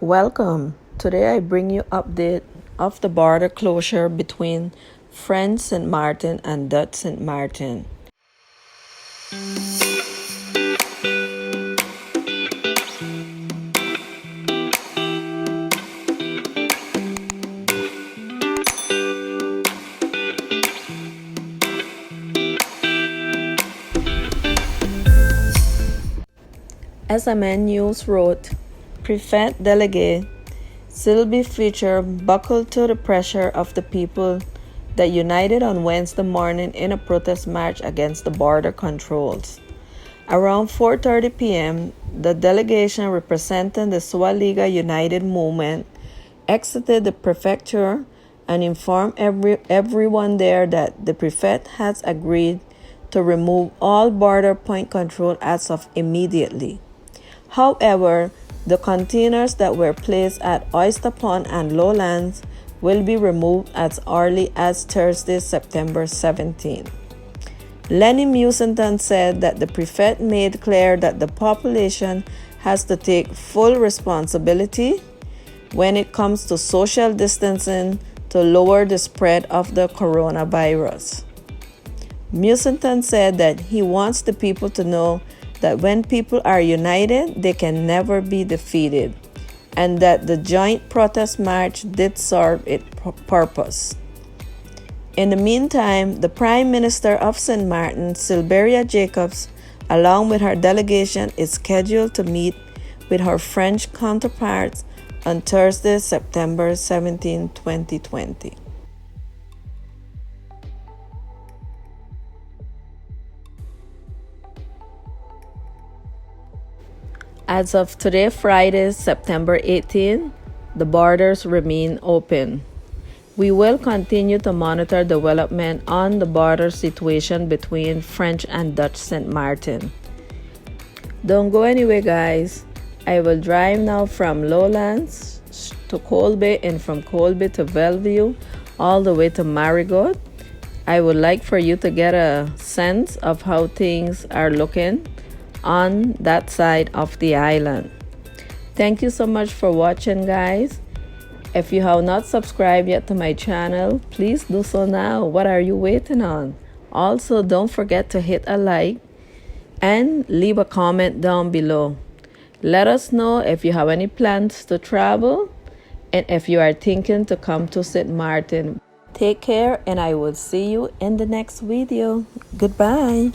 Welcome. Today I bring you update of the border closure between French St. Maarten and Dutch St. Maarten. SXM News wrote, Prefect Delegate Sylvie Fischer buckled to the pressure of the people that united on Wednesday morning in a protest march against the border controls. Around 4:30 p.m., the delegation representing the Swaliga United Movement exited the prefecture and informed everyone there that the prefect has agreed to remove all border point control as of immediately. However, the containers that were placed at Oyster Pond and Lowlands will be removed as early as Thursday, September 17. Lenny Musington said that the prefect made clear that the population has to take full responsibility when it comes to social distancing to lower the spread of the coronavirus. Musington said that he wants the people to know that when people are united, they can never be defeated, and that the joint protest march did serve its purpose. In the meantime, the Prime Minister of St. Maarten, Sylvia Jacobs, along with her delegation, is scheduled to meet with her French counterparts on Thursday, September 17, 2020. As of today, Friday, September 18, the borders remain open. We will continue to monitor development on the border situation between French and Dutch St. Maarten. Don't go anywhere, guys. I will drive now from Lowlands to Colby and from Colby to Bellevue all the way to Marigot. I would like for you to get a sense of how things are looking on that side of the island. Thank you so much for watching, guys. If you have not subscribed yet to my channel, please do so now. What are you waiting on? Also, don't forget to hit a like and leave a comment down below. Let us know if you have any plans to travel and if you are thinking to come to St. Maarten. Take care, and I will see you in the next video. Goodbye.